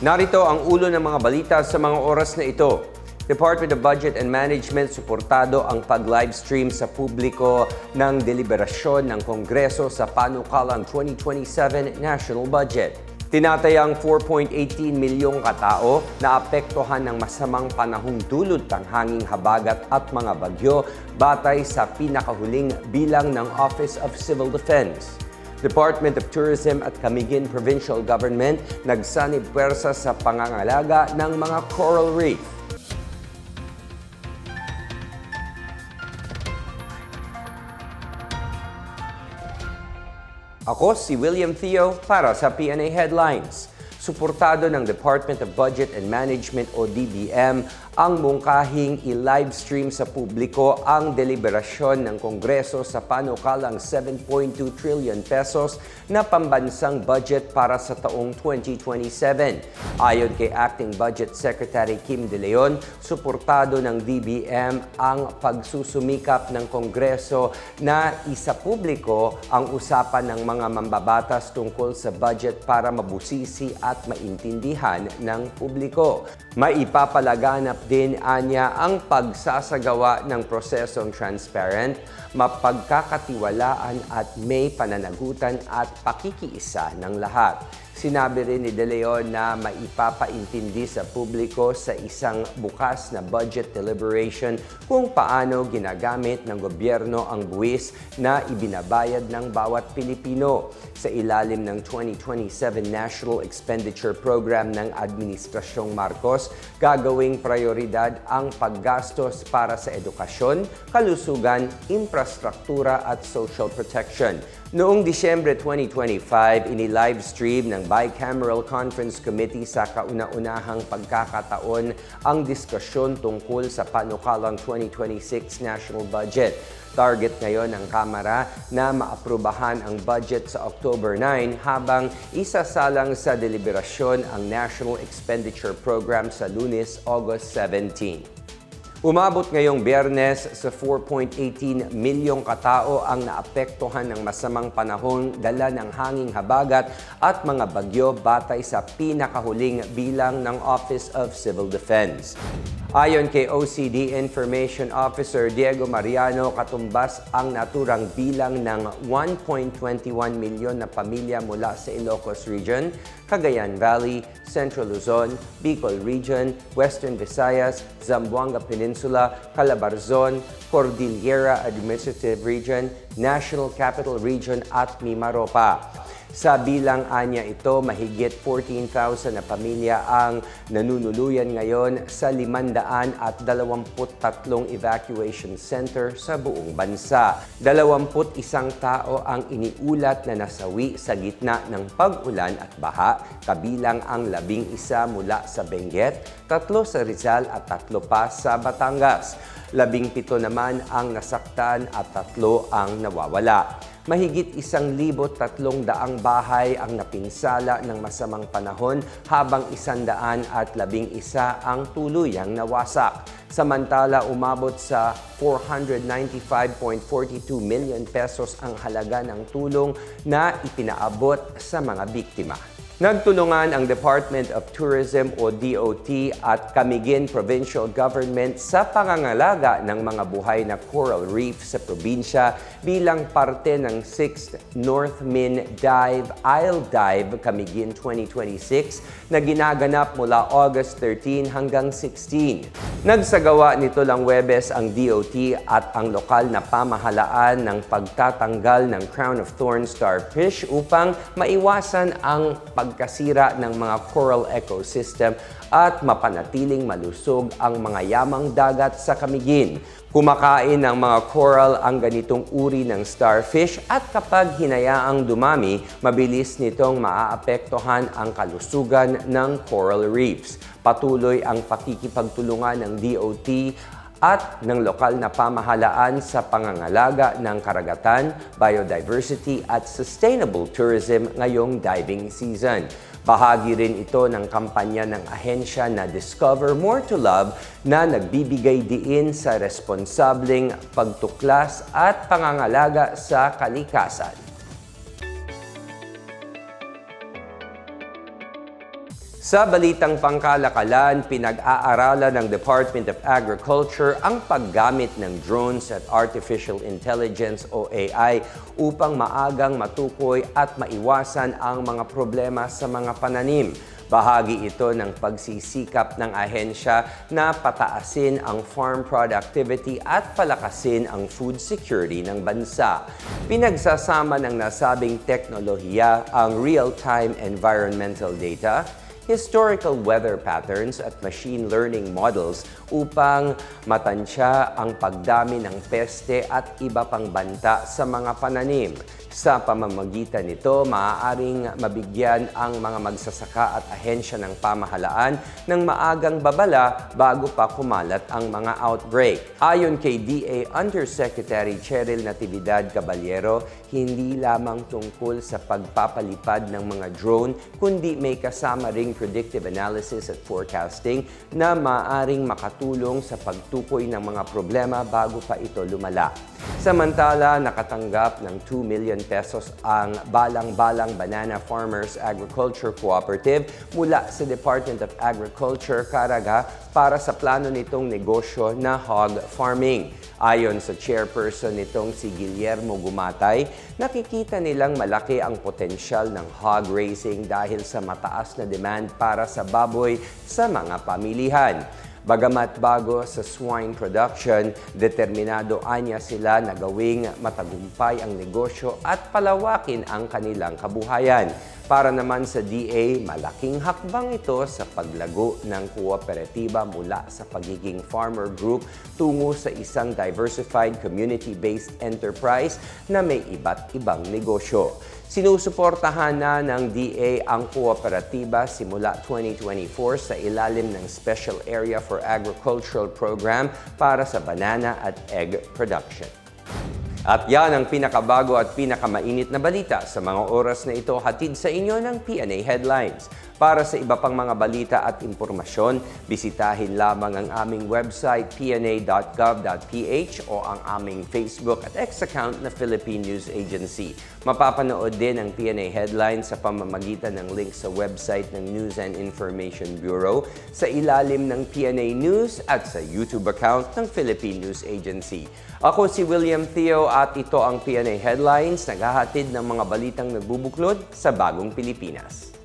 Narito ang ulo ng mga balita sa mga oras na ito. Department of Budget and Management suportado ang pag-livestream sa publiko ng deliberasyon ng Kongreso sa panukalang 2027 National Budget. Tinatayang 4.18 milyong katao na apektuhan ng masamang panahong dulot ng hanging habagat at mga bagyo batay sa pinakahuling bilang ng Office of Civil Defense. Department of Tourism at Camiguin Provincial Government nagsanib puwersa sa pangangalaga ng mga coral reef. Ako si William Theo para sa PNA Headlines. Suportado ng Department of Budget and Management o DBM ang mungkahing i-livestream sa publiko ang deliberasyon ng Kongreso sa panukalang 7.2 trillion pesos na pambansang budget para sa taong 2027. Ayon kay Acting Budget Secretary Kim De Leon, suportado ng DBM ang pagsusumikap ng Kongreso na isa publiko ang usapan ng mga mambabatas tungkol sa budget para mabusisi at maintindihan ng publiko. Maipapalaganap din anya ang pagsasagawa ng prosesong transparent, mapagkakatiwalaan at may pananagutan at pakikiisa ng lahat. Sinabi rin ni De Leon na maipapaintindi sa publiko sa isang bukas na budget deliberation kung paano ginagamit ng gobyerno ang buwis na ibinabayad ng bawat Pilipino. Sa ilalim ng 2027 National Expenditure Program ng Administrasyong Marcos, gagawing prioridad ang paggastos para sa edukasyon, kalusugan, infrastruktura at social protection. Noong Disyembre 2025, ini-livestream ng Bicameral Conference Committee sa kauna-unahang pagkakataon ang diskusyon tungkol sa panukalang 2026 National Budget. Target ngayon ng Kamara na maaprubahan ang budget sa October 9 habang isasalang sa deliberasyon ang National Expenditure Program sa Lunes, August 17. Umabot ngayong Biyernes sa 4.18 milyong katao ang naapektuhan ng masamang panahon dala ng hanging habagat at mga bagyo batay sa pinakahuling bilang ng Office of Civil Defense. Ayon kay OCD Information Officer Diego Mariano, katumbas ang naturang bilang ng 1.21 milyon na pamilya mula sa Ilocos Region, Cagayan Valley, Central Luzon, Bicol Region, Western Visayas, Zamboanga Peninsula, Calabarzon, Cordillera Administrative Region, National Capital Region at Mimaropa. Sa bilang anya ito, mahigit 14,000 na pamilya ang nanunuluyan ngayon sa 523 evacuation center sa buong bansa. 21 tao ang iniulat na nasawi sa gitna ng pag-ulan at baha, kabilang ang 11 mula sa Benguet, 3 sa Rizal at 3 pa sa Batangas. 17 naman ang nasaktan at 3 ang nawawala. Mahigit 1,300 bahay ang napinsala ng masamang panahon habang 111 ang tuluyang nawasak. Samantala, umabot sa 495.42 million pesos ang halaga ng tulong na ipinaabot sa mga biktima. Nagtulungan ang Department of Tourism o DOT at Camiguin Provincial Government sa pangangalaga ng mga buhay na coral reef sa probinsya bilang parte ng 6th North Min Dive Isle Dive Camiguin 2026 na ginaganap mula August 13 hanggang 16. Nagsagawa nito lang Huwebes ang DOT at ang lokal na pamahalaan ng pagtatanggal ng Crown of Thorns starfish upang maiwasan ang pagkasira ng mga coral ecosystem at mapanatiling malusog ang mga yamang dagat sa Camiguin. Kumakain ng mga coral ang ganitong uri ng starfish at kapag hinayaang dumami, mabilis nitong maaapektuhan ang kalusugan ng coral reefs. Patuloy ang pakikipagtulungan ng DOT at ng lokal na pamahalaan sa pangangalaga ng karagatan, biodiversity at sustainable tourism ngayong diving season. Bahagi rin ito ng kampanya ng ahensya na Discover More to Love na nagbibigay diin sa responsableng pagtuklas at pangangalaga sa kalikasan. Sa balitang pangkalakalan, pinag-aaralan ng Department of Agriculture ang paggamit ng drones at artificial intelligence o AI upang maagang matukoy at maiwasan ang mga problema sa mga pananim. Bahagi ito ng pagsisikap ng ahensya na pataasin ang farm productivity at palakasin ang food security ng bansa. Pinagsasama ng nasabing teknolohiya ang real-time environmental data, historical weather patterns at machine learning models upang matansya ang pagdami ng peste at iba pang banta sa mga pananim. Sa pamamagitan nito, maaaring mabigyan ang mga magsasaka at ahensya ng pamahalaan ng maagang babala bago pa kumalat ang mga outbreak. Ayon kay DA Undersecretary Cheryl Natividad Caballero, hindi lamang tungkol sa pagpapalipad ng mga drone, kundi may kasama ring predictive analysis at forecasting na maaaring makatulong sa pagtukoy ng mga problema bago pa ito lumala. Samantala, nakatanggap ng 2 million pesos ang Balang-Balang Banana Farmers Agriculture Cooperative mula sa Department of Agriculture, Caraga para sa plano nitong negosyo na hog farming. Ayon sa chairperson nitong si Guillermo Gumatay, nakikita nilang malaki ang potensyal ng hog raising dahil sa mataas na demand para sa baboy sa mga pamilihan. Bagamat bago sa swine production, determinado anya sila na gawing matagumpay ang negosyo at palawakin ang kanilang kabuhayan. Para naman sa DA, malaking hakbang ito sa paglago ng kooperatiba mula sa pagiging farmer group tungo sa isang diversified community-based enterprise na may iba't ibang negosyo. Sinusuportahan na ng DA ang kooperatiba simula 2024 sa ilalim ng Special Area for Agricultural Program para sa banana at egg production. At yan ang pinakabago at pinakamainit na balita sa mga oras na ito, hatid sa inyo ng PNA Headlines. Para sa iba pang mga balita at impormasyon, bisitahin lamang ang aming website pna.gov.ph o ang aming Facebook at X account na Philippine News Agency. Mapapanood din ang PNA Headlines sa pamamagitan ng link sa website ng News and Information Bureau, sa ilalim ng PNA News at sa YouTube account ng Philippine News Agency. Ako si William Theo at ito ang PNA Headlines, naghahatid ng mga balitang nagbubuklod sa bagong Pilipinas.